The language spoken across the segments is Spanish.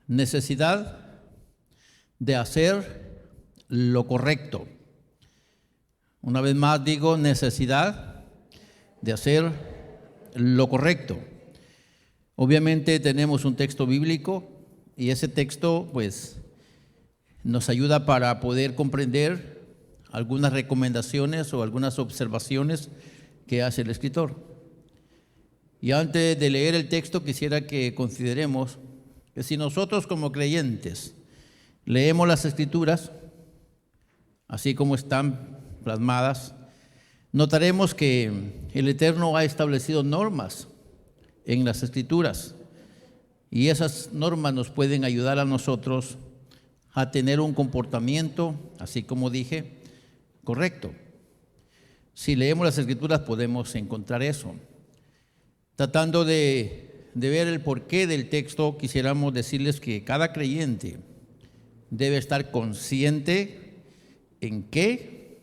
Necesidad de hacer lo correcto. Una vez más digo, necesidad de hacer lo correcto. Obviamente tenemos un texto bíblico y ese texto pues nos ayuda para poder comprender algunas recomendaciones o algunas observaciones que hace el escritor. Y antes de leer el texto quisiera que consideremos que si nosotros como creyentes leemos las Escrituras, así como están plasmadas, notaremos que el Eterno ha establecido normas en las Escrituras y esas normas nos pueden ayudar a nosotros a tener un comportamiento, así como dije, correcto. Si leemos las Escrituras podemos encontrar eso. Tratando de ver el porqué del texto, quisiéramos decirles que cada creyente debe estar consciente en qué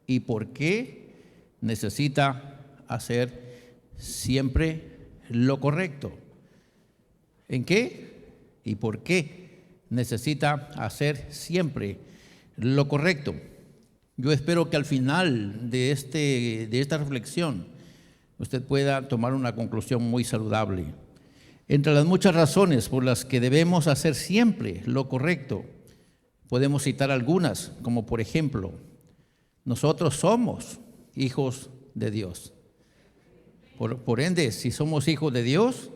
y por qué necesita hacer siempre lo correcto. ¿En qué y por qué necesita hacer siempre lo correcto? Yo espero que al final de esta reflexión usted pueda tomar una conclusión muy saludable. Entre las muchas razones por las que debemos hacer siempre lo correcto, podemos citar algunas, como por ejemplo, nosotros somos hijos de Dios. Por ende, si somos hijos de Dios,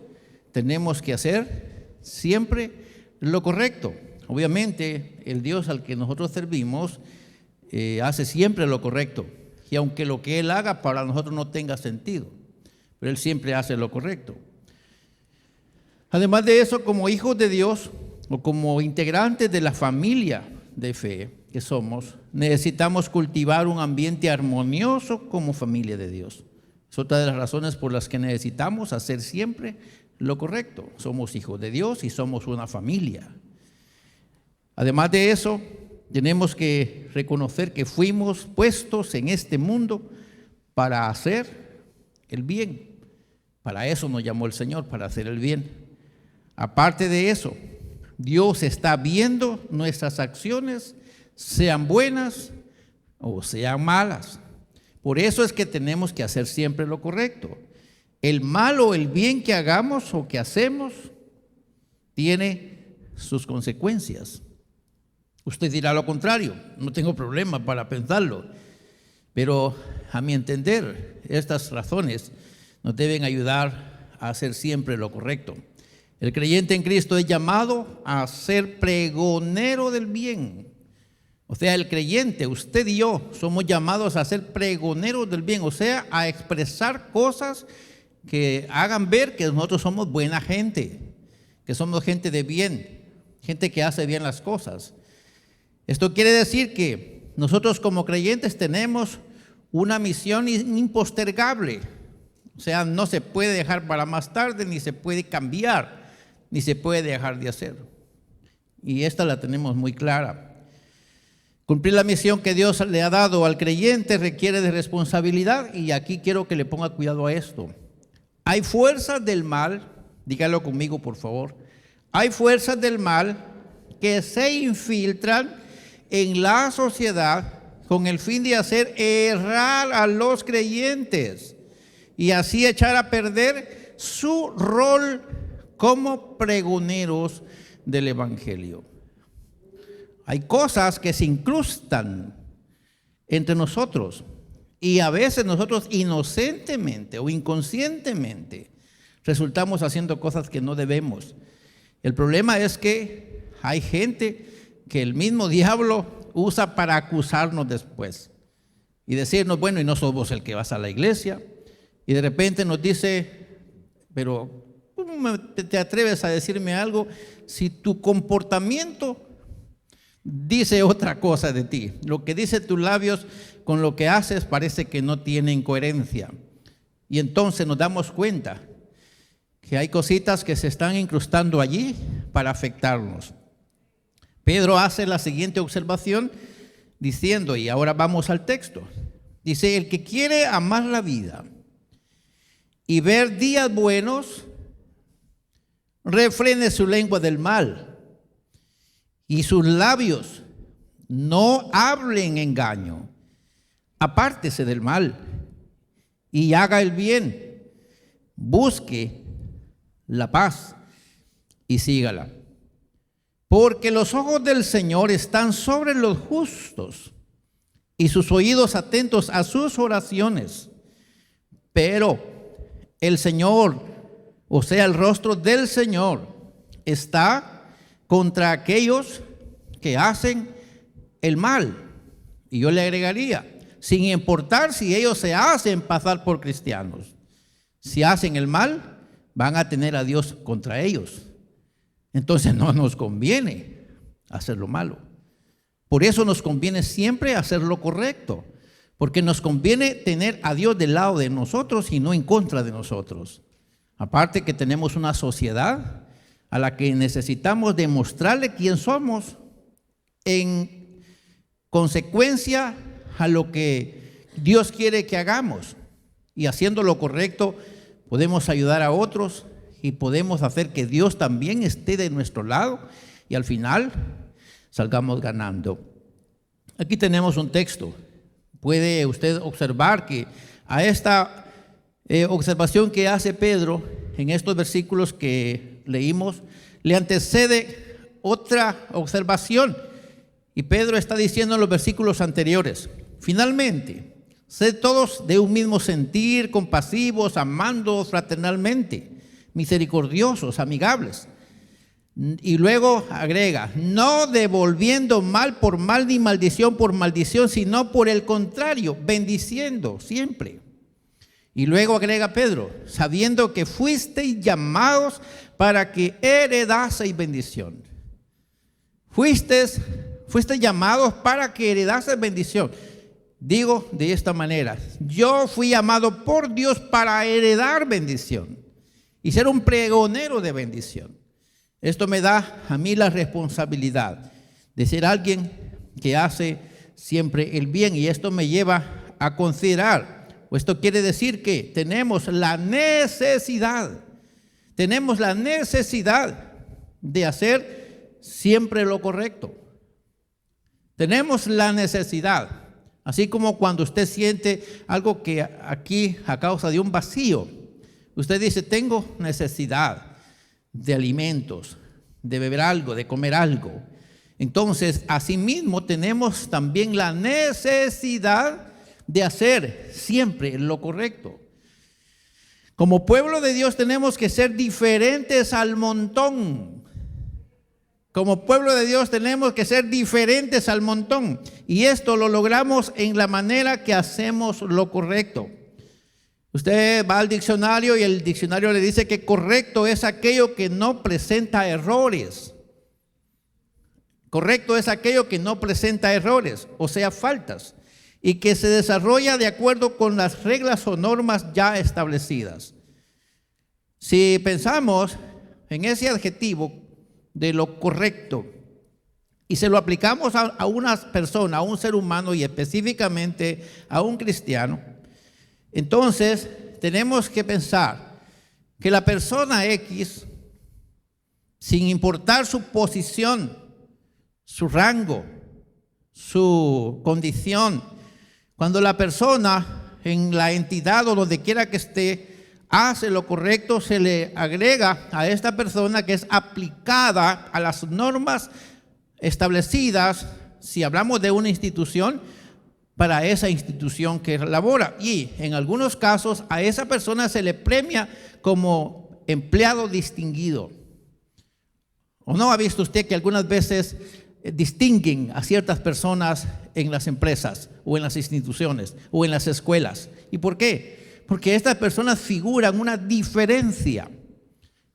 tenemos que hacer siempre lo correcto. Obviamente, el Dios al que nosotros servimos hace siempre lo correcto. Y aunque lo que Él haga para nosotros no tenga sentido, pero Él siempre hace lo correcto. Además de eso, como hijos de Dios o como integrantes de la familia de fe que somos, necesitamos cultivar un ambiente armonioso como familia de Dios. Es otra de las razones por las que necesitamos hacer siempre lo correcto. Somos hijos de Dios y somos una familia. Además de eso, tenemos que reconocer que fuimos puestos en este mundo para hacer el bien. Para eso nos llamó el Señor, para hacer el bien. Aparte de eso, Dios está viendo nuestras acciones, sean buenas o sean malas. Por eso es que tenemos que hacer siempre lo correcto. El mal o el bien que hagamos o que hacemos tiene sus consecuencias. Usted dirá lo contrario, no tengo problema para pensarlo, pero a mi entender, estas razones nos deben ayudar a hacer siempre lo correcto. El creyente en Cristo es llamado a ser pregonero del bien. O sea, el creyente, usted y yo, somos llamados a ser pregoneros del bien, o sea, a expresar cosas que hagan ver que nosotros somos buena gente, que somos gente de bien, gente que hace bien las cosas. Esto quiere decir que nosotros como creyentes tenemos una misión impostergable. O sea, no se puede dejar para más tarde, ni se puede cambiar, ni se puede dejar de hacer. Y esta la tenemos muy clara. Cumplir la misión que Dios le ha dado al creyente requiere de responsabilidad, y aquí quiero que le ponga cuidado a esto. Hay fuerzas del mal, dígalo conmigo por favor, hay fuerzas del mal que se infiltran en la sociedad con el fin de hacer errar a los creyentes y así echar a perder su rol como pregoneros del Evangelio. Hay cosas que se incrustan entre nosotros y a veces nosotros inocentemente o inconscientemente resultamos haciendo cosas que no debemos. El problema es que hay gente que el mismo diablo usa para acusarnos después y decirnos, bueno, y no sos vos el que vas a la iglesia, y de repente nos dice, pero ¿cómo te atreves a decirme algo si tu comportamiento dice otra cosa de ti? Lo que dice tus labios con lo que haces parece que no tienen coherencia. Y entonces nos damos cuenta que hay cositas que se están incrustando allí para afectarnos. Pedro hace la siguiente observación diciendo, y ahora vamos al texto, dice, el que quiere amar la vida y ver días buenos, refrene su lengua del mal y sus labios no hablen engaño. Apártese del mal y haga el bien. Busque la paz y sígala. Porque los ojos del Señor están sobre los justos y sus oídos atentos a sus oraciones. Pero el Señor, o sea, el rostro del Señor, está contra aquellos que hacen el mal. Y yo le agregaría, sin importar si ellos se hacen pasar por cristianos, si hacen el mal, van a tener a Dios contra ellos. Entonces no nos conviene hacer lo malo. Por eso nos conviene siempre hacer lo correcto, porque nos conviene tener a Dios del lado de nosotros y no en contra de nosotros. Aparte que tenemos una sociedad a la que necesitamos demostrarle quién somos en consecuencia a lo que Dios quiere que hagamos. Y haciendo lo correcto podemos ayudar a otros y podemos hacer que Dios también esté de nuestro lado y al final salgamos ganando. Aquí tenemos un texto. Puede usted observar que a esta observación que hace Pedro en estos versículos que leímos, le antecede otra observación. Y Pedro está diciendo en los versículos anteriores: finalmente, sed todos de un mismo sentir, compasivos, amándoos fraternalmente, misericordiosos, amigables. Y luego agrega: no devolviendo mal por mal ni maldición por maldición, sino por el contrario, bendiciendo siempre. Y luego agrega Pedro: sabiendo que fuisteis llamados para que heredaseis bendición. Fuisteis llamados para que heredaseis bendición. Digo de esta manera: yo fui llamado por Dios para heredar bendición y ser un pregonero de bendición. Esto me da a mí la responsabilidad de ser alguien que hace siempre el bien, y esto me lleva a considerar, o esto quiere decir que tenemos la necesidad de hacer siempre lo correcto. Tenemos la necesidad, así como cuando usted siente algo que aquí a causa de un vacío, usted dice: tengo necesidad de alimentos, de beber algo, de comer algo. Entonces, asimismo, tenemos también la necesidad de hacer siempre lo correcto. Como pueblo de Dios tenemos que ser diferentes al montón. Como pueblo de Dios tenemos que ser diferentes al montón. Y esto lo logramos en la manera que hacemos lo correcto. Usted va al diccionario y el diccionario le dice que correcto es aquello que no presenta errores. Correcto es aquello que no presenta errores, o sea, faltas, y que se desarrolla de acuerdo con las reglas o normas ya establecidas. Si pensamos en ese adjetivo de lo correcto y se lo aplicamos a una persona, a un ser humano y específicamente a un cristiano, entonces tenemos que pensar que la persona X, sin importar su posición, su rango, su condición, cuando la persona en la entidad o donde quiera que esté hace lo correcto, se le agrega a esta persona que es aplicada a las normas establecidas, si hablamos de una institución, para esa institución que labora. Y en algunos casos a esa persona se le premia como empleado distinguido. ¿O no ha visto usted que algunas veces distinguen a ciertas personas en las empresas o en las instituciones o en las escuelas? ¿Y por qué? Porque estas personas figuran una diferencia.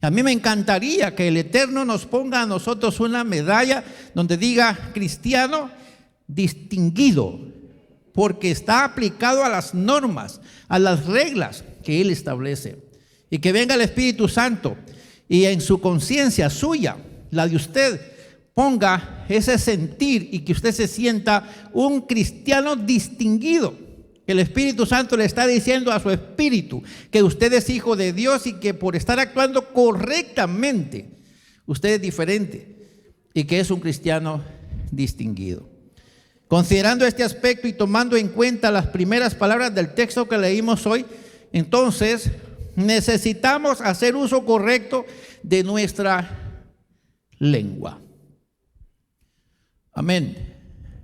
A mí me encantaría que el Eterno nos ponga a nosotros una medalla donde diga cristiano distinguido, porque está aplicado a las normas, a las reglas que Él establece. Y que venga el Espíritu Santo y en su conciencia suya, la de usted, ponga ese sentir y que usted se sienta un cristiano distinguido. El Espíritu Santo le está diciendo a su espíritu que usted es hijo de Dios y que por estar actuando correctamente, usted es diferente y que es un cristiano distinguido. Considerando este aspecto y tomando en cuenta las primeras palabras del texto que leímos hoy, entonces necesitamos hacer uso correcto de nuestra lengua. Amén.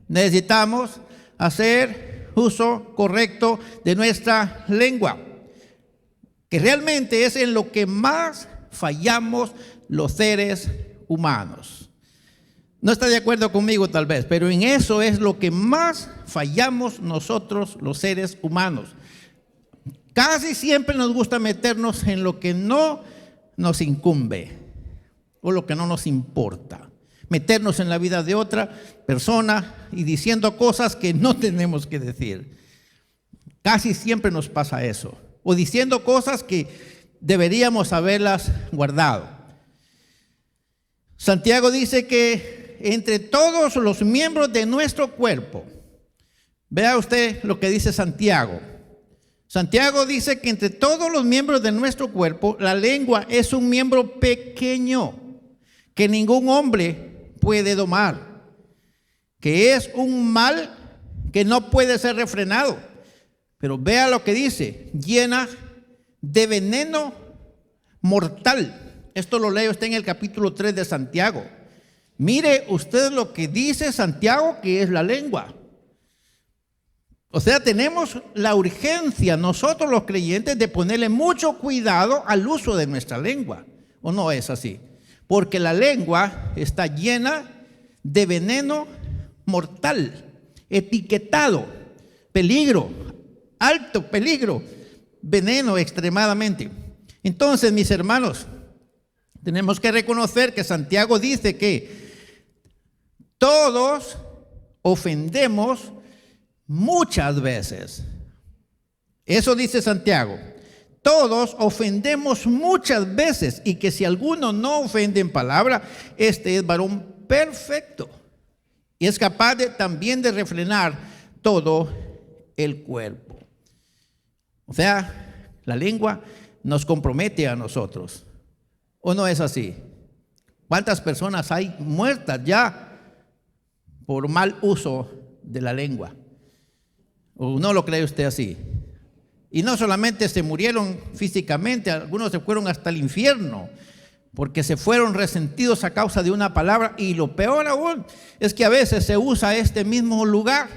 Necesitamos hacer uso correcto de nuestra lengua, que realmente es en lo que más fallamos los seres humanos. No está de acuerdo conmigo tal vez, pero en eso es lo que más fallamos nosotros los seres humanos. Casi siempre nos gusta meternos en lo que no nos incumbe o lo que no nos importa. Meternos en la vida de otra persona y diciendo cosas que no tenemos que decir. Casi siempre nos pasa eso. O diciendo cosas que deberíamos haberlas guardado. Santiago dice que entre todos los miembros de nuestro cuerpo, vea usted lo que dice Santiago. Santiago dice que entre todos los miembros de nuestro cuerpo, la lengua es un miembro pequeño que ningún hombre puede domar, que es un mal que no puede ser refrenado. Pero vea lo que dice, llena de veneno mortal. Esto lo lee usted en el capítulo 3 de Santiago. Mire usted lo que dice Santiago, que es la lengua. O sea, tenemos la urgencia nosotros los creyentes de ponerle mucho cuidado al uso de nuestra lengua. ¿O no es así? Porque la lengua está llena de veneno mortal, etiquetado, peligro, alto peligro, veneno extremadamente. Entonces, mis hermanos, tenemos que reconocer que Santiago dice que todos ofendemos muchas veces. Eso dice Santiago. Todos ofendemos muchas veces y que si alguno no ofende en palabra, este es varón perfecto y es capaz también de refrenar todo el cuerpo. O sea, la lengua nos compromete a nosotros. ¿O no es así? ¿Cuántas personas hay muertas ya por mal uso de la lengua? ¿O no lo cree usted así? Y no solamente se murieron físicamente, algunos se fueron hasta el infierno porque se fueron resentidos a causa de una palabra. Y lo peor aún es que a veces se usa este mismo lugar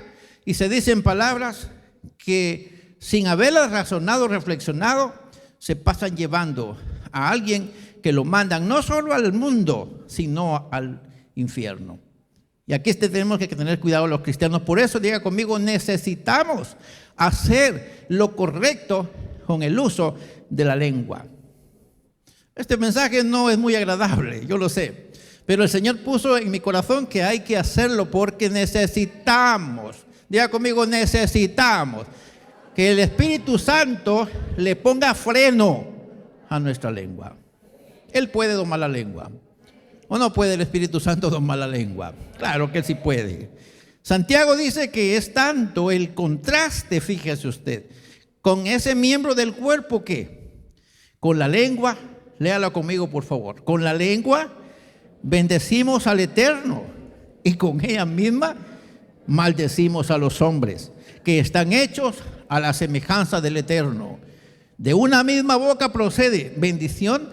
y se dicen palabras que sin haberlas razonado, reflexionado, se pasan llevando a alguien que lo mandan no solo al mundo, sino al infierno. Y aquí tenemos que tener cuidado los cristianos. Por eso, diga conmigo, necesitamos hacer lo correcto con el uso de la lengua. Este mensaje no es muy agradable, yo lo sé, pero el Señor puso en mi corazón que hay que hacerlo porque necesitamos, diga conmigo, necesitamos que el Espíritu Santo le ponga freno a nuestra lengua. Él puede domar la lengua. ¿O no puede el Espíritu Santo domar la lengua? Claro que sí puede. Santiago dice que es tanto el contraste, fíjese usted, con ese miembro del cuerpo que con la lengua, léala conmigo por favor, con la lengua bendecimos al Eterno y con ella misma maldecimos a los hombres que están hechos a la semejanza del Eterno. De una misma boca procede bendición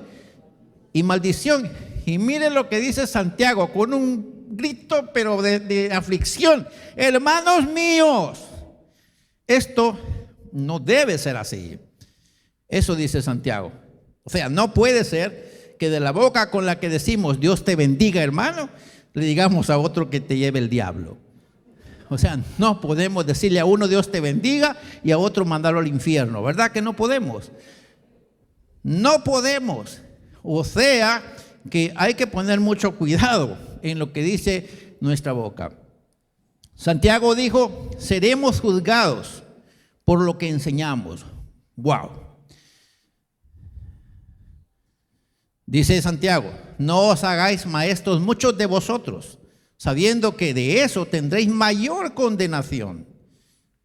y maldición. Y miren lo que dice Santiago con un grito pero de aflicción. Hermanos míos, esto no debe ser así. Eso dice Santiago. O sea, no puede ser que de la boca con la que decimos Dios te bendiga, hermano, le digamos a otro que te lleve el diablo. O sea, no podemos decirle a uno Dios te bendiga y a otro mandarlo al infierno. ¿Verdad que no podemos? No podemos. O sea, que hay que poner mucho cuidado en lo que dice nuestra boca. Santiago dijo, seremos juzgados por lo que enseñamos. Wow. Dice Santiago, no os hagáis maestros muchos de vosotros, sabiendo que de eso tendréis mayor condenación.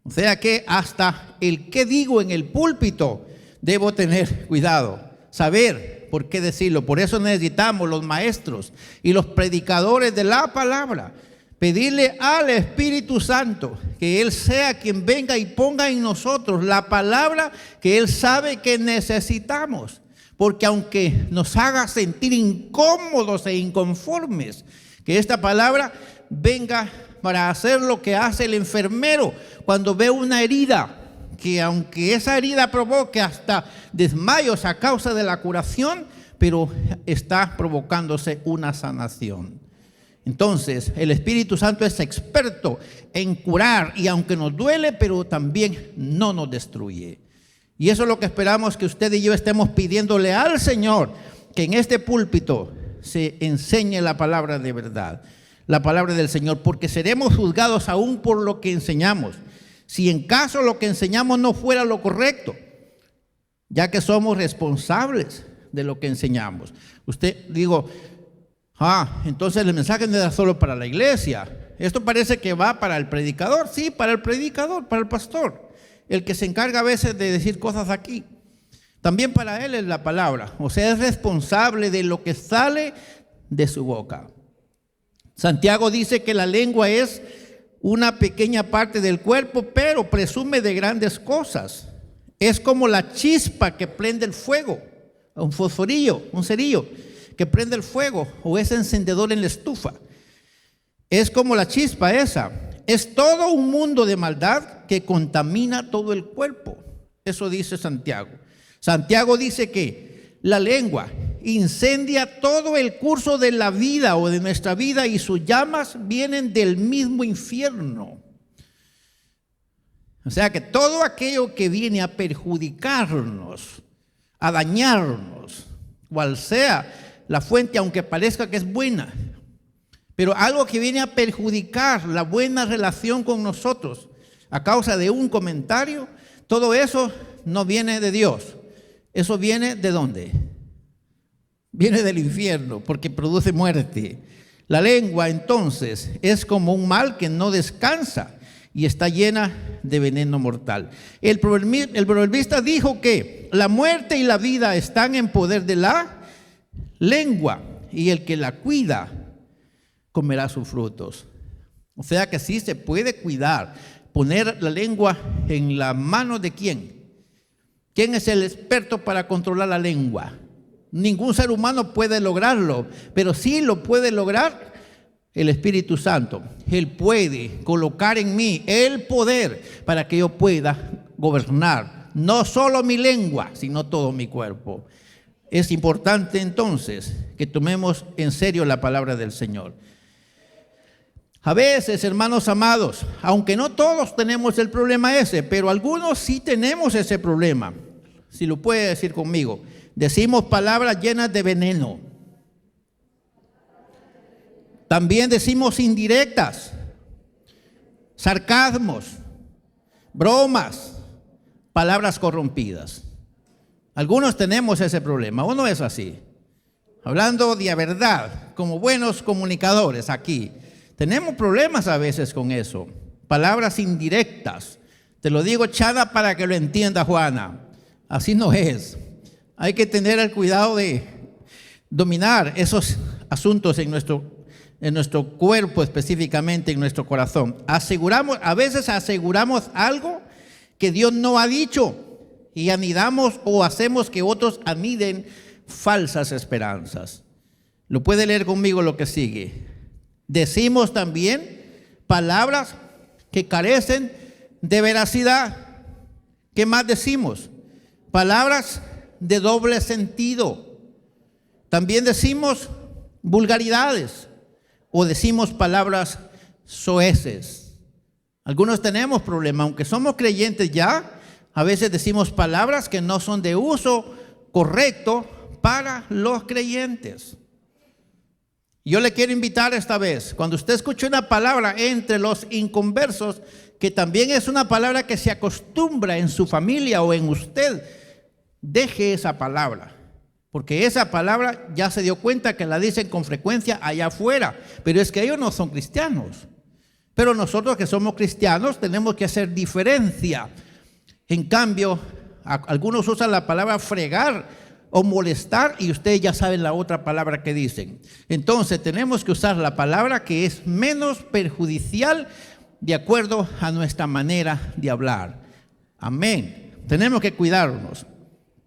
O sea que hasta el que digo en el púlpito debo tener cuidado, saber, ¿Por qué decirlo? Por eso necesitamos los maestros y los predicadores de la palabra. Pedirle al Espíritu Santo que Él sea quien venga y ponga en nosotros la palabra que Él sabe que necesitamos. Porque aunque nos haga sentir incómodos e inconformes, que esta palabra venga para hacer lo que hace el enfermero cuando ve una herida, que aunque esa herida provoque hasta desmayos a causa de la curación, pero está provocándose una sanación. Entonces, el Espíritu Santo es experto en curar, y aunque nos duele, pero también no nos destruye. Y eso es lo que esperamos que usted y yo estemos pidiéndole al Señor, que en este púlpito se enseñe la palabra de verdad, la palabra del Señor, porque seremos juzgados aún por lo que enseñamos. Si en caso lo que enseñamos no fuera lo correcto, ya que somos responsables de lo que enseñamos. Usted digo, entonces el mensaje no era solo para la iglesia. Esto parece que va para el predicador. Sí, para el predicador, para el pastor, el que se encarga a veces de decir cosas aquí. También para él es la palabra. O sea, es responsable de lo que sale de su boca. Santiago dice que la lengua es una pequeña parte del cuerpo, pero presume de grandes cosas. Es como la chispa que prende el fuego, un fosforillo, un cerillo que prende el fuego, o ese encendedor en la estufa. Es como la chispa esa. Es todo un mundo de maldad que contamina todo el cuerpo. Eso dice Santiago. Santiago dice que la lengua incendia todo el curso de la vida o de nuestra vida, y sus llamas vienen del mismo infierno. O sea que todo aquello que viene a perjudicarnos, a dañarnos, cual sea la fuente, aunque parezca que es buena, pero algo que viene a perjudicar la buena relación con nosotros a causa de un comentario, todo eso no viene de Dios. Eso viene ¿de dónde? Viene del infierno, porque produce muerte. La lengua entonces es como un mal que no descansa y está llena de veneno mortal. El proverbista dijo que la muerte y la vida están en poder de la lengua, y el que la cuida comerá sus frutos. O sea que sí se puede cuidar, poner la lengua en la mano de ¿quién? ¿Quién es el experto para controlar la lengua? Ningún ser humano puede lograrlo, pero sí lo puede lograr el Espíritu Santo. Él puede colocar en mí el poder para que yo pueda gobernar no solo mi lengua, sino todo mi cuerpo. Es importante entonces que tomemos en serio la palabra del Señor. A veces, hermanos amados, aunque no todos tenemos el problema ese, pero algunos sí tenemos ese problema. Si lo puede decir conmigo, decimos palabras llenas de veneno. También decimos indirectas, sarcasmos, bromas, palabras corrompidas. Algunos tenemos ese problema, ¿o no es así? Hablando de verdad, como buenos comunicadores aquí, tenemos problemas a veces con eso. Palabras indirectas. Te lo digo, Chana, para que lo entienda Juana. Así no es. Hay que tener el cuidado de dominar esos asuntos en nuestro cuerpo, específicamente en nuestro corazón. A veces aseguramos algo que Dios no ha dicho, y anidamos o hacemos que otros aniden falsas esperanzas. Lo puede leer conmigo lo que sigue. Decimos también palabras que carecen de veracidad. ¿Qué más decimos? Palabras de doble sentido. También decimos vulgaridades o decimos palabras soeces. Algunos tenemos problemas, aunque somos creyentes ya, a veces decimos palabras que no son de uso correcto para los creyentes. Yo le quiero invitar esta vez, cuando usted escuche una palabra entre los inconversos, que también es una palabra que se acostumbra en su familia o en usted, deje esa palabra, porque esa palabra ya se dio cuenta que la dicen con frecuencia allá afuera, pero es que ellos no son cristianos. Pero nosotros que somos cristianos tenemos que hacer diferencia. En cambio, algunos usan la palabra fregar o molestar, y ustedes ya saben la otra palabra que dicen. Entonces tenemos que usar la palabra que es menos perjudicial de acuerdo a nuestra manera de hablar. Amén. Tenemos que cuidarnos.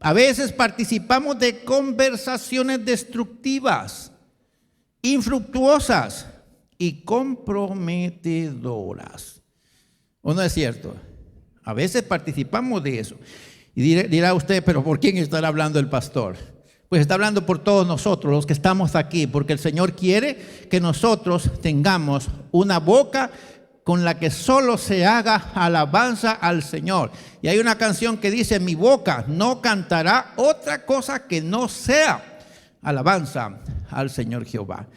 A veces participamos de conversaciones destructivas, infructuosas y comprometedoras. ¿O no es cierto? A veces participamos de eso. Y dirá usted, pero ¿por quién estará hablando el pastor? Pues está hablando por todos nosotros, los que estamos aquí, porque el Señor quiere que nosotros tengamos una boca con la que solo se haga alabanza al Señor. Y hay una canción que dice: mi boca no cantará otra cosa que no sea alabanza al Señor Jehová.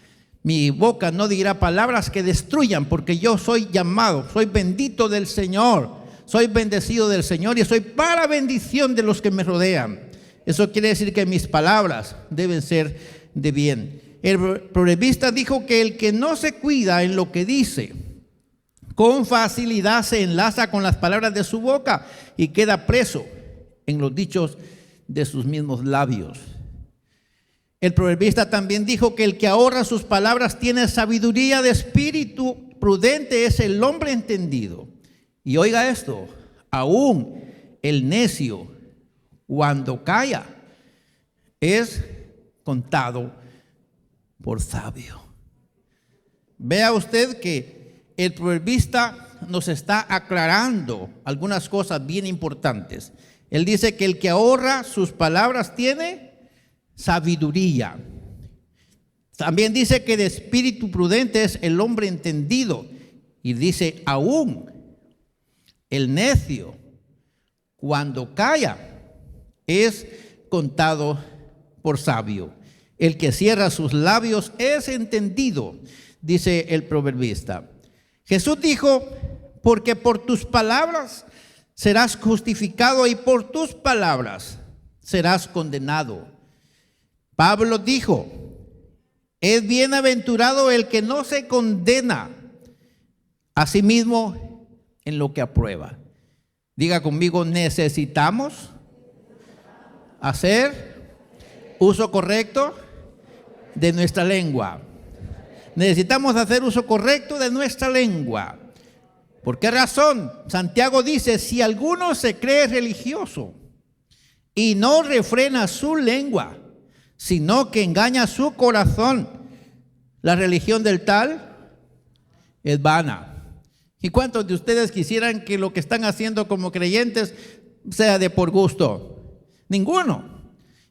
Mi boca no dirá palabras que destruyan, porque yo soy llamado, soy bendito del Señor. Soy bendecido del Señor y soy para bendición de los que me rodean. Eso quiere decir que mis palabras deben ser de bien. El proverbista dijo que el que no se cuida en lo que dice, con facilidad se enlaza con las palabras de su boca y queda preso en los dichos de sus mismos labios. El proverbista también dijo que el que ahorra sus palabras tiene sabiduría de espíritu. Prudente es el hombre entendido. Y oiga esto, aún el necio, cuando calla, es contado por sabio. Vea usted que el proverbista nos está aclarando algunas cosas bien importantes. Él dice que el que ahorra sus palabras tiene sabiduría. También dice que de espíritu prudente es el hombre entendido. Y dice, aún el necio, cuando calla, es contado por sabio. El que cierra sus labios es entendido, dice el proverbista. Jesús dijo, porque por tus palabras serás justificado y por tus palabras serás condenado. Pablo dijo, es bienaventurado el que no se condena a sí mismo en lo que aprueba. Diga conmigo, necesitamos hacer uso correcto de nuestra lengua. Necesitamos hacer uso correcto de nuestra lengua. ¿Por qué razón? Santiago dice, si alguno se cree religioso y no refrena su lengua, sino que engaña su corazón, la religión del tal es vana. ¿Y cuántos de ustedes quisieran que lo que están haciendo como creyentes sea de por gusto? Ninguno.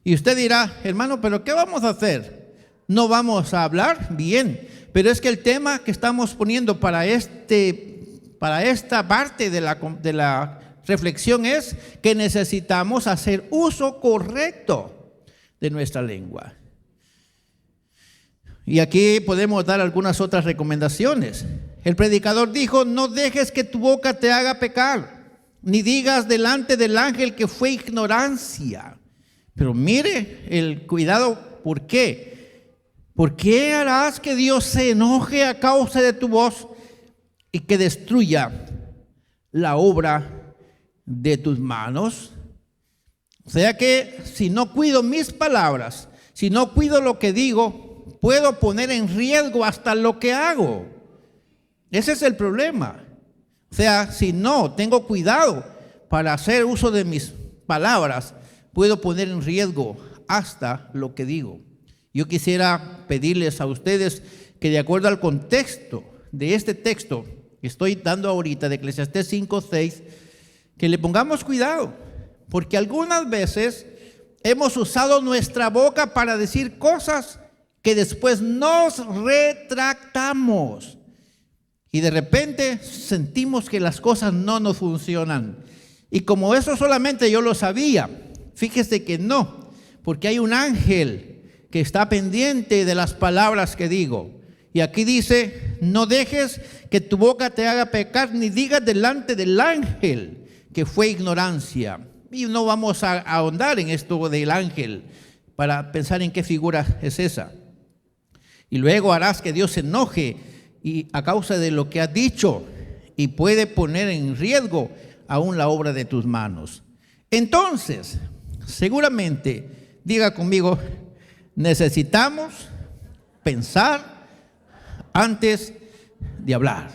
Y usted dirá, hermano, ¿pero qué vamos a hacer? ¿No vamos a hablar? Bien. Pero es que el tema que estamos poniendo para esta parte de la reflexión es que necesitamos hacer uso correcto de nuestra lengua. Y aquí podemos dar algunas otras recomendaciones. El predicador dijo, no dejes que tu boca te haga pecar, ni digas delante del ángel que fue ignorancia. Pero mire el cuidado, ¿por qué? ¿Por qué harás que Dios se enoje a causa de tu voz y que destruya la obra de tus manos? O sea que si no cuido mis palabras, si no cuido lo que digo, puedo poner en riesgo hasta lo que hago. Ese es el problema. O sea, si no tengo cuidado para hacer uso de mis palabras, puedo poner en riesgo hasta lo que digo. Yo quisiera pedirles a ustedes que de acuerdo al contexto de este texto que estoy dando ahorita de Eclesiastés 5:6, que le pongamos cuidado, porque algunas veces hemos usado nuestra boca para decir cosas que después nos retractamos. Y de repente sentimos que las cosas no nos funcionan. Y como eso solamente yo lo sabía, fíjese que no, porque hay un ángel que está pendiente de las palabras que digo. Y aquí dice, no dejes que tu boca te haga pecar, ni digas delante del ángel que fue ignorancia. Y no vamos a ahondar en esto del ángel para pensar en qué figura es esa. Y luego harás que Dios se enoje y a causa de lo que has dicho, y puede poner en riesgo aún la obra de tus manos. Entonces, seguramente Diga conmigo, necesitamos pensar antes de hablar.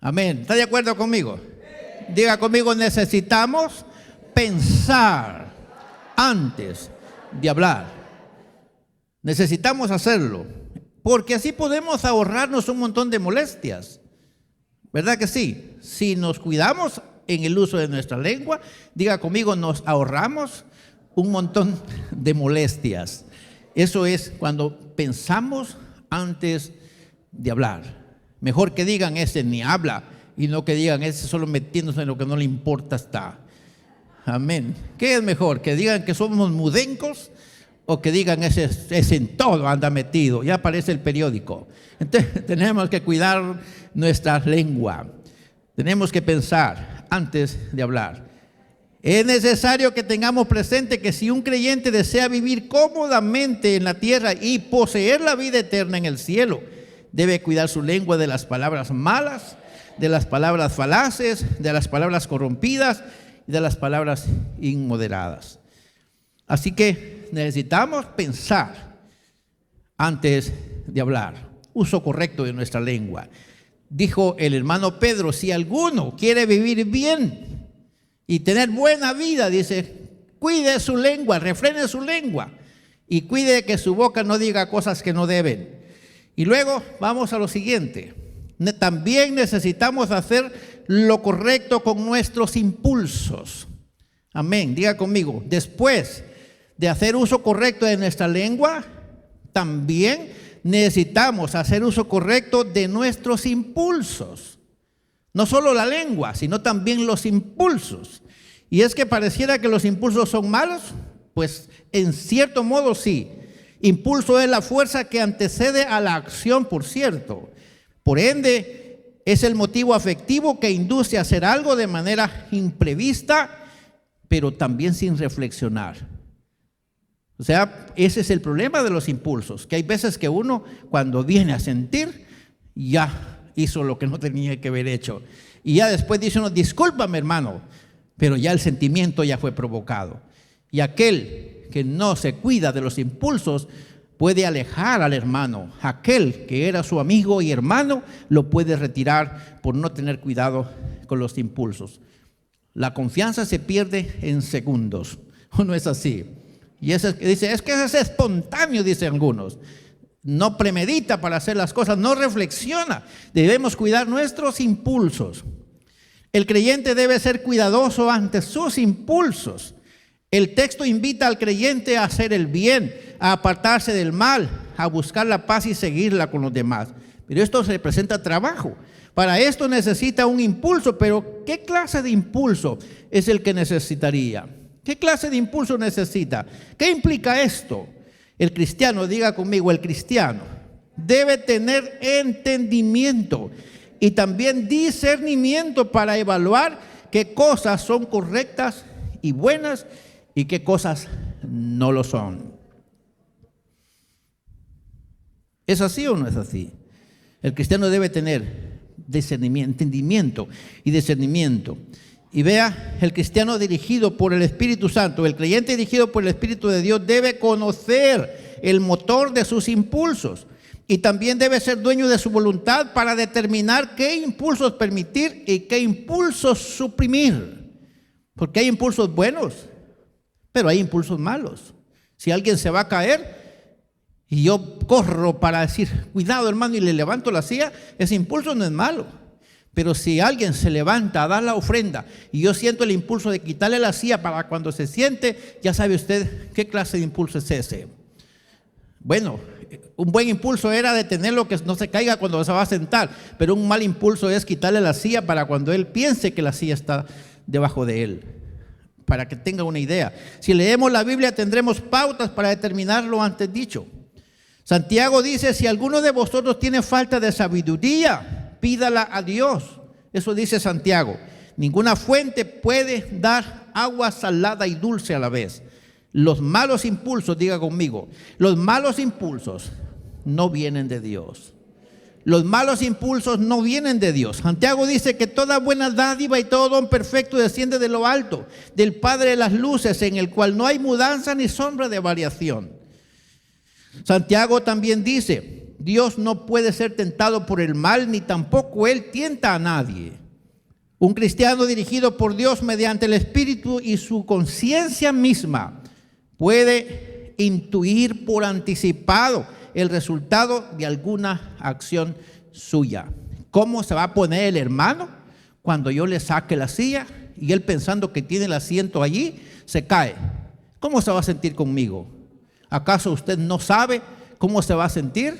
Amén. ¿Está de acuerdo conmigo? Diga conmigo, necesitamos pensar antes de hablar. Necesitamos hacerlo, porque así podemos ahorrarnos un montón de molestias. ¿Verdad que sí? Si nos cuidamos en el uso de nuestra lengua, diga conmigo, nos ahorramos un montón de molestias. Eso es cuando pensamos antes de hablar. Mejor que digan ese ni habla y no que digan ese solo metiéndose en lo que no le importa está. Amén. ¿Qué es mejor? ¿Que digan que somos mudencos o que digan ese en todo anda metido? Ya aparece el periódico. Entonces tenemos que cuidar nuestra lengua. Tenemos que pensar antes de hablar. Es necesario que tengamos presente que si un creyente desea vivir cómodamente en la tierra y poseer la vida eterna en el cielo, debe cuidar su lengua de las palabras malas, de las palabras falaces, de las palabras corrompidas y de las palabras inmoderadas. Así que necesitamos pensar antes de hablar. Uso correcto de nuestra lengua. Dijo el hermano Pedro, si alguno quiere vivir bien y tener buena vida, dice, cuide su lengua, refrene su lengua y cuide que su boca no diga cosas que no deben. Y luego vamos a lo siguiente. También necesitamos hacer lo correcto con nuestros impulsos. Amén. Diga conmigo, después de hacer uso correcto de nuestra lengua, también necesitamos hacer uso correcto de nuestros impulsos. No solo la lengua, sino también los impulsos. Y es que pareciera que los impulsos son malos, pues en cierto modo sí. Impulso es la fuerza que antecede a la acción, por cierto. Por ende, es el motivo afectivo que induce a hacer algo de manera imprevista, pero también sin reflexionar. O sea, ese es el problema de los impulsos, que hay veces que uno cuando viene a sentir ya hizo lo que no tenía que haber hecho. Y ya después dice uno, discúlpame hermano, pero ya el sentimiento ya fue provocado. Y aquel que no se cuida de los impulsos puede alejar al hermano. Aquel que era su amigo y hermano lo puede retirar por no tener cuidado con los impulsos. La confianza se pierde en segundos. ¿O no es así? Y eso dice, es que eso es espontáneo, dicen algunos. No premedita para hacer las cosas, no reflexiona. Debemos cuidar nuestros impulsos. El creyente debe ser cuidadoso ante sus impulsos. El texto invita al creyente a hacer el bien, a apartarse del mal, a buscar la paz y seguirla con los demás. Pero esto representa trabajo. Para esto necesita un impulso, pero ¿qué clase de impulso es el que necesitaría? ¿Qué clase de impulso necesita? ¿Qué implica esto? El cristiano, diga conmigo, el cristiano debe tener entendimiento y también discernimiento para evaluar qué cosas son correctas y buenas y qué cosas no lo son. ¿Es así o no es así? El cristiano debe tener discernimiento, entendimiento y discernimiento. Y vea, el cristiano dirigido por el Espíritu Santo, el creyente dirigido por el Espíritu de Dios debe conocer el motor de sus impulsos y también debe ser dueño de su voluntad para determinar qué impulsos permitir y qué impulsos suprimir. Porque hay impulsos buenos, pero hay impulsos malos. Si alguien se va a caer y yo corro para decir, cuidado hermano, y le levanto la silla, ese impulso no es malo. Pero si alguien se levanta a dar la ofrenda y yo siento el impulso de quitarle la silla para cuando se siente, ya sabe usted qué clase de impulso es ese. Bueno, un buen impulso era detenerlo que no se caiga cuando se va a sentar, pero un mal impulso es quitarle la silla para cuando él piense que la silla está debajo de él. Para que tenga una idea. Si leemos la Biblia tendremos pautas para determinar lo antes dicho. Santiago dice, si alguno de vosotros tiene falta de sabiduría, pídala a Dios. Eso dice Santiago. Ninguna fuente puede dar agua salada y dulce a la vez. Los malos impulsos, diga conmigo, los malos impulsos no vienen de Dios. Los malos impulsos no vienen de Dios. Santiago dice que toda buena dádiva y todo don perfecto desciende de lo alto, del Padre de las luces, en el cual no hay mudanza ni sombra de variación. Santiago también dice, Dios no puede ser tentado por el mal, ni tampoco Él tienta a nadie. Un cristiano dirigido por Dios mediante el Espíritu y su conciencia misma puede intuir por anticipado el resultado de alguna acción suya. ¿Cómo se va a poner el hermano cuando yo le saque la silla y él, pensando que tiene el asiento allí, se cae? ¿Cómo se va a sentir conmigo? ¿Acaso usted no sabe cómo se va a sentir?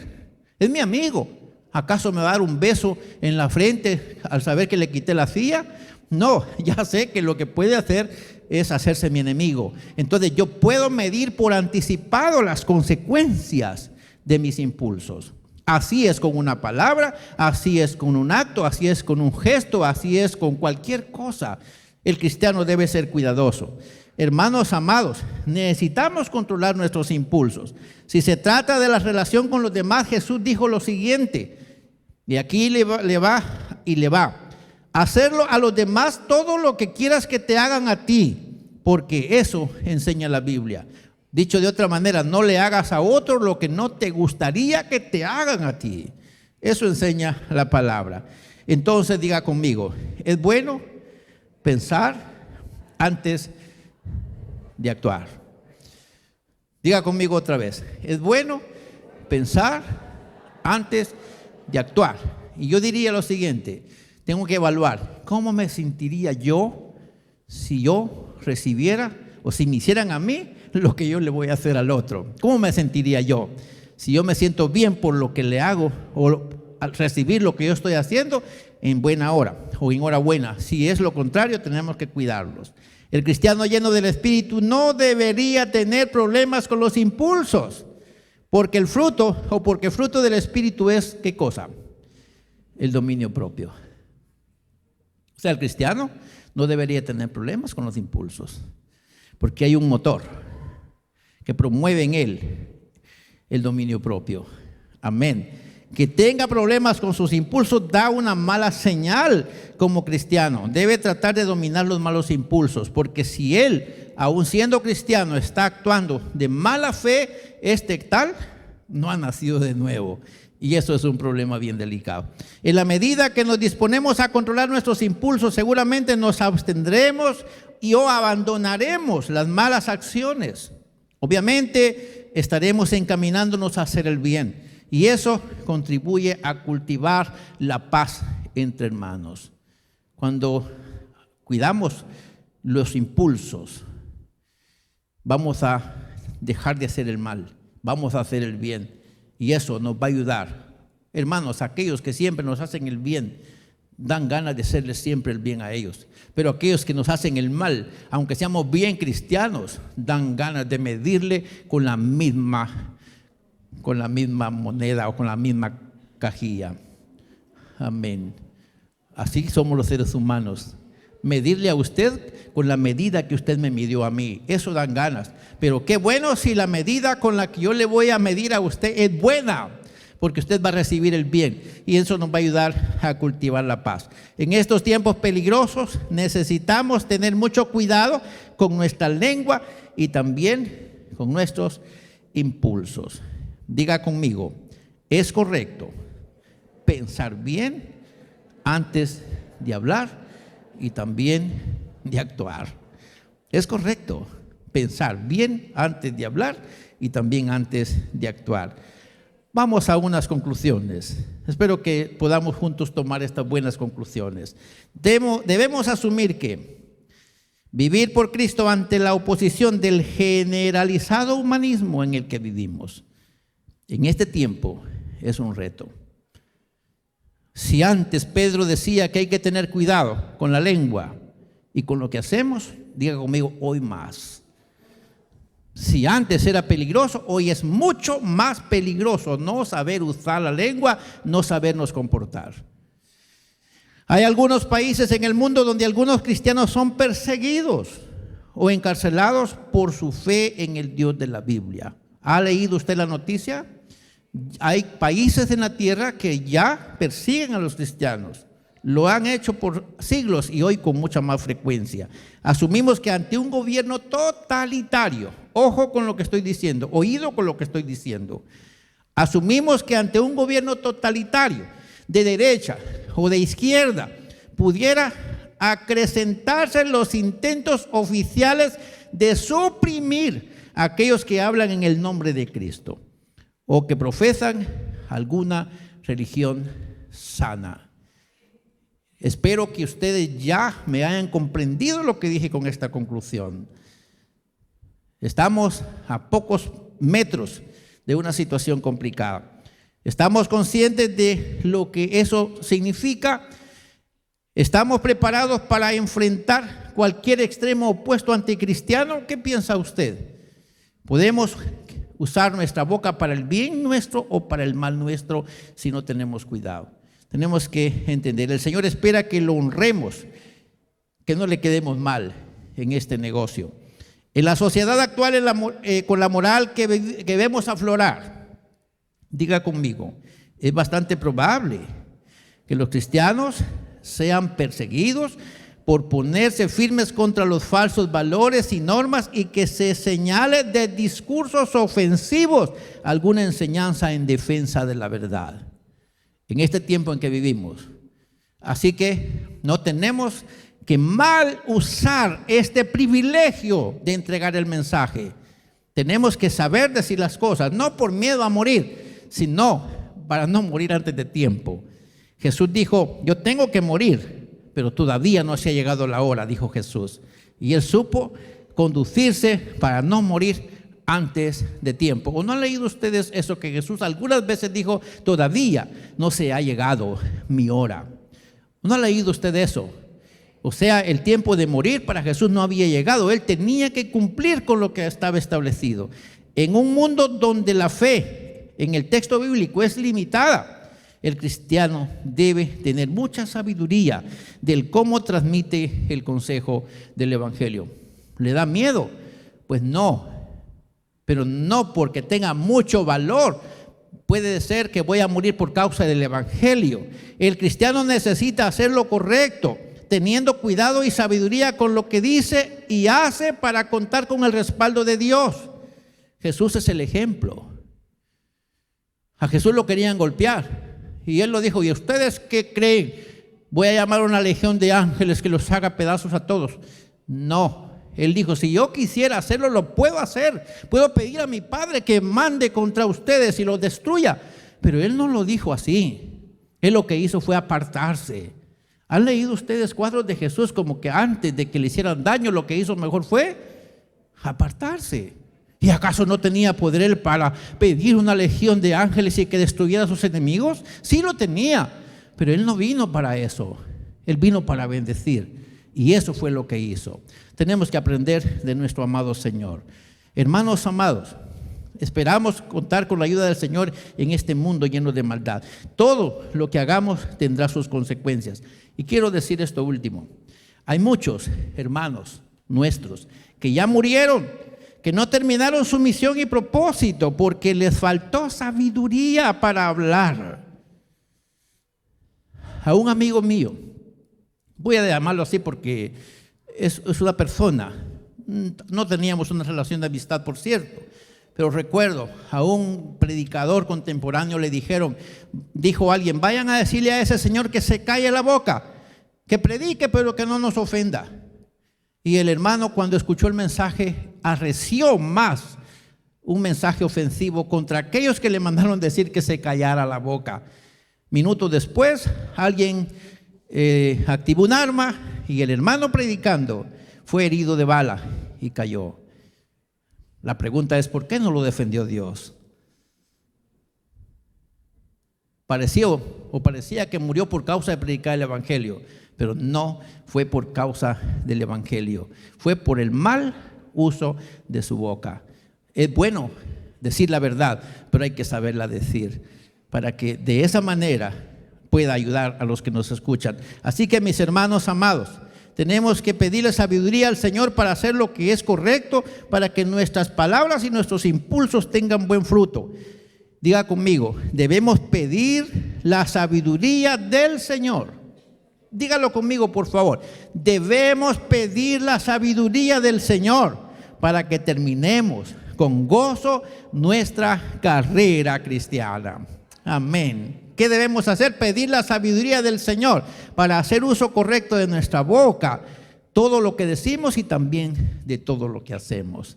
Es mi amigo. ¿Acaso me va a dar un beso en la frente al saber que le quité la silla? No, ya sé que lo que puede hacer es hacerse mi enemigo. Entonces yo puedo medir por anticipado las consecuencias de mis impulsos. Así es con una palabra, así es con un acto, así es con un gesto, así es con cualquier cosa. El cristiano debe ser cuidadoso. Hermanos amados, necesitamos controlar nuestros impulsos. Si se trata de la relación con los demás, Jesús dijo lo siguiente, y aquí le va. Hacerlo a los demás todo lo que quieras que te hagan a ti, porque eso enseña la Biblia. Dicho de otra manera, no le hagas a otro lo que no te gustaría que te hagan a ti. Eso enseña la palabra. Entonces diga conmigo, es bueno pensar antes de actuar. Diga conmigo otra vez, es bueno pensar antes de actuar. Y yo diría lo siguiente, tengo que evaluar, ¿cómo me sentiría yo si yo recibiera o si me hicieran a mí lo que yo le voy a hacer al otro? ¿Cómo me sentiría yo? Si yo me siento bien por lo que le hago o al recibir lo que yo estoy haciendo en buena hora o en hora buena. Si es lo contrario, tenemos que cuidarlos. El cristiano lleno del Espíritu no debería tener problemas con los impulsos, porque el fruto del Espíritu es, ¿qué cosa? El dominio propio. O sea, el cristiano no debería tener problemas con los impulsos, porque hay un motor que promueve en él el dominio propio. Amén. Que tenga problemas con sus impulsos da una mala señal como cristiano. Debe tratar de dominar los malos impulsos, porque si él, aun siendo cristiano, está actuando de mala fe, tal no ha nacido de nuevo. Y eso es un problema bien delicado. En la medida que nos disponemos a controlar nuestros impulsos, seguramente nos abstendremos o abandonaremos las malas acciones. Obviamente estaremos encaminándonos a hacer el bien, y eso contribuye a cultivar la paz entre hermanos. Cuando cuidamos los impulsos, vamos a dejar de hacer el mal, vamos a hacer el bien, y eso nos va a ayudar. Hermanos, aquellos que siempre nos hacen el bien, dan ganas de hacerles siempre el bien a ellos. Pero aquellos que nos hacen el mal, aunque seamos bien cristianos, dan ganas de medirle con la misma moneda o con la misma cajilla. Amén. Así somos los seres humanos. Medirle a usted con la medida que usted me midió a mí. Eso dan ganas. Pero qué bueno si la medida con la que yo le voy a medir a usted es buena, porque usted va a recibir el bien y eso nos va a ayudar a cultivar la paz. En estos tiempos peligrosos necesitamos tener mucho cuidado con nuestra lengua y también con nuestros impulsos. Diga conmigo, es correcto pensar bien antes de hablar y también de actuar. Es correcto pensar bien antes de hablar y también antes de actuar. Vamos a unas conclusiones. Espero que podamos juntos tomar estas buenas conclusiones. Debemos asumir que vivir por Cristo ante la oposición del generalizado humanismo en el que vivimos en este tiempo es un reto. Si antes Pedro decía que hay que tener cuidado con la lengua y con lo que hacemos, diga conmigo, hoy más. Si antes era peligroso, hoy es mucho más peligroso no saber usar la lengua, no sabernos comportar. Hay algunos países en el mundo donde algunos cristianos son perseguidos o encarcelados por su fe en el Dios de la Biblia. ¿Ha leído usted la noticia? Hay países en la tierra que ya persiguen a los cristianos. Lo han hecho por siglos y hoy con mucha más frecuencia. Asumimos que ante un gobierno totalitario, ojo con lo que estoy diciendo, oído con lo que estoy diciendo. Asumimos que ante un gobierno totalitario de derecha o de izquierda pudiera acrecentarse los intentos oficiales de suprimir a aquellos que hablan en el nombre de Cristo o que profesan alguna religión sana. Espero que ustedes ya me hayan comprendido lo que dije con esta conclusión. Estamos a pocos metros de una situación complicada. ¿Estamos conscientes de lo que eso significa? ¿Estamos preparados para enfrentar cualquier extremo opuesto anticristiano? ¿Qué piensa usted? ¿Podemos usar nuestra boca para el bien nuestro o para el mal nuestro si no tenemos cuidado? Tenemos que entender, el Señor espera que lo honremos, que no le quedemos mal en este negocio. En la sociedad actual, con la moral que vemos aflorar, diga conmigo, es bastante probable que los cristianos sean perseguidos por ponerse firmes contra los falsos valores y normas y que se señale de discursos ofensivos alguna enseñanza en defensa de la verdad. En este tiempo en que vivimos. Así que no tenemos que mal usar este privilegio de entregar el mensaje. Tenemos que saber decir las cosas, no por miedo a morir, sino para no morir antes de tiempo. Jesús dijo, yo tengo que morir, pero todavía no se ha llegado la hora, dijo Jesús. Y él supo conducirse para no morir antes de tiempo. ¿O no han leído ustedes eso que Jesús algunas veces dijo, todavía no se ha llegado mi hora? ¿No ha leído usted eso? O sea, el tiempo de morir para Jesús no había llegado. Él tenía que cumplir con lo que estaba establecido. En un mundo donde la fe en el texto bíblico es limitada, el cristiano debe tener mucha sabiduría del cómo transmite el consejo del evangelio. ¿Le da miedo? Pues no. Pero no porque tenga mucho valor. Puede ser que voy a morir por causa del evangelio. El cristiano necesita hacer lo correcto, teniendo cuidado y sabiduría con lo que dice y hace para contar con el respaldo de Dios. Jesús es el ejemplo. A Jesús lo querían golpear y él lo dijo, ¿y ustedes qué creen? ¿Voy a llamar a una legión de ángeles que los haga pedazos a todos? No. Él dijo, si yo quisiera hacerlo, lo puedo hacer. Puedo pedir a mi Padre que mande contra ustedes y los destruya. Pero él no lo dijo así. Él lo que hizo fue apartarse. ¿Han leído ustedes cuadros de Jesús como que antes de que le hicieran daño, lo que hizo mejor fue apartarse? ¿Y acaso no tenía poder él para pedir una legión de ángeles y que destruyera a sus enemigos? Sí lo tenía, pero él no vino para eso. Él vino para bendecir. Y eso fue lo que hizo. Tenemos que aprender de nuestro amado Señor. Hermanos amados, esperamos contar con la ayuda del Señor en este mundo lleno de maldad. Todo lo que hagamos tendrá sus consecuencias. Y quiero decir esto último. Hay muchos hermanos nuestros que ya murieron, que no terminaron su misión y propósito porque les faltó sabiduría para hablar. A un amigo mío, voy a llamarlo así porque es una persona, no teníamos una relación de amistad, por cierto, pero recuerdo a un predicador contemporáneo le dijo alguien, vayan a decirle a ese señor que se calle la boca, que predique pero que no nos ofenda. Y el hermano, cuando escuchó el mensaje, arreció más un mensaje ofensivo contra aquellos que le mandaron decir que se callara la boca. Minutos después, alguien activó un arma y el hermano predicando fue herido de bala y cayó. La pregunta es, ¿por qué no lo defendió Dios? Parecía que murió por causa de predicar el evangelio, pero no fue por causa del evangelio, fue por el mal uso de su boca. Es bueno decir la verdad, pero hay que saberla decir para que de esa manera pueda ayudar a los que nos escuchan. Así que, mis hermanos amados, tenemos que pedirle sabiduría al Señor para hacer lo que es correcto, para que nuestras palabras y nuestros impulsos tengan buen fruto. Diga conmigo, debemos pedir la sabiduría del Señor. Dígalo conmigo, por favor. Debemos pedir la sabiduría del Señor para que terminemos con gozo nuestra carrera cristiana. Amén. ¿Qué debemos hacer? Pedir la sabiduría del Señor para hacer uso correcto de nuestra boca, todo lo que decimos y también de todo lo que hacemos.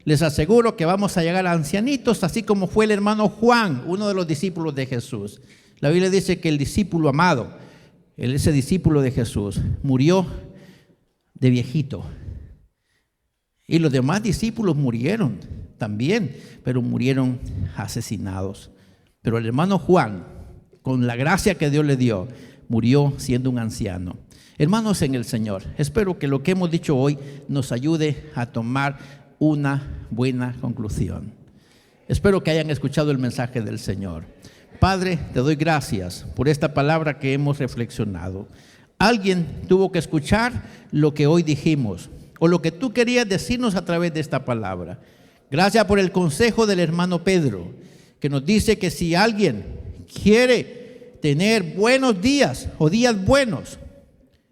Les aseguro que vamos a llegar a ancianitos, así como fue el hermano Juan, uno de los discípulos de Jesús. La Biblia dice que el discípulo amado, ese discípulo de Jesús, murió de viejito. Y los demás discípulos murieron también, pero murieron asesinados. Pero el hermano Juan, con la gracia que Dios le dio, murió siendo un anciano. Hermanos en el Señor, espero que lo que hemos dicho hoy nos ayude a tomar una buena conclusión. Espero que hayan escuchado el mensaje del Señor. Padre, te doy gracias por esta palabra que hemos reflexionado. Alguien tuvo que escuchar lo que hoy dijimos o lo que tú querías decirnos a través de esta palabra. Gracias por el consejo del hermano Pedro, que nos dice que si alguien quiere tener buenos días o días buenos,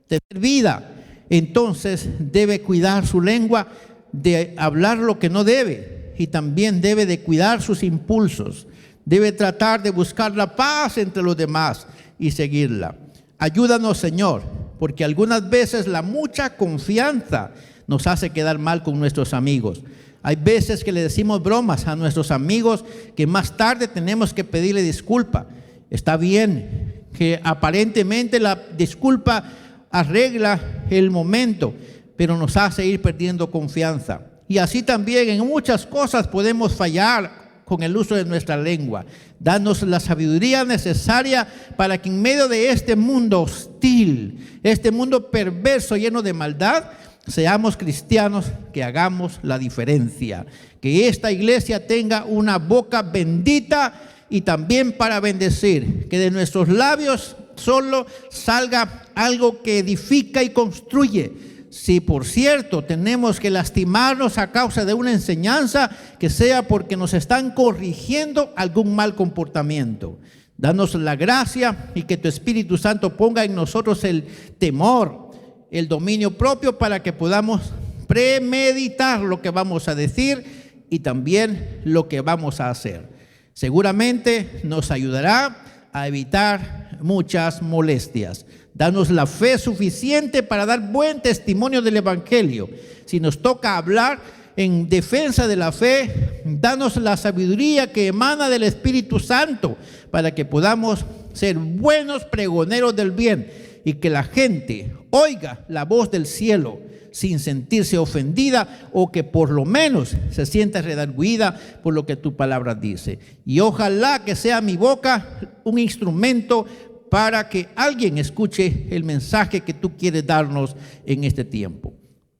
tener vida, entonces debe cuidar su lengua de hablar lo que no debe, y también debe de cuidar sus impulsos. Debe tratar de buscar la paz entre los demás y seguirla. Ayúdanos, Señor, porque algunas veces la mucha confianza nos hace quedar mal con nuestros amigos. Hay veces que le decimos bromas a nuestros amigos que más tarde tenemos que pedirle disculpa. Está bien que aparentemente la disculpa arregla el momento, pero nos hace ir perdiendo confianza. Y así también en muchas cosas podemos fallar con el uso de nuestra lengua. Danos la sabiduría necesaria para que en medio de este mundo hostil, este mundo perverso lleno de maldad, seamos cristianos que hagamos la diferencia. Que esta iglesia tenga una boca bendita y también para bendecir. Que de nuestros labios solo salga algo que edifica y construye. Si por cierto tenemos que lastimarnos a causa de una enseñanza, que sea porque nos están corrigiendo algún mal comportamiento. Danos la gracia y que tu Espíritu Santo ponga en nosotros el temor, el dominio propio, para que podamos premeditar lo que vamos a decir y también lo que vamos a hacer. Seguramente nos ayudará a evitar muchas molestias. Danos la fe suficiente para dar buen testimonio del Evangelio. Si nos toca hablar en defensa de la fe, danos la sabiduría que emana del Espíritu Santo para que podamos ser buenos pregoneros del bien y que la gente oiga la voz del cielo sin sentirse ofendida, o que por lo menos se sienta redarguida por lo que tu palabra dice. Y ojalá que sea mi boca un instrumento para que alguien escuche el mensaje que tú quieres darnos en este tiempo.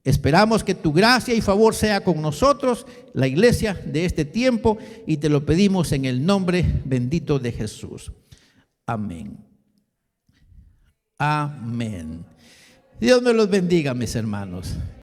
Esperamos que tu gracia y favor sea con nosotros, la iglesia de este tiempo, y te lo pedimos en el nombre bendito de Jesús. Amén. Amén. Dios me los bendiga, mis hermanos.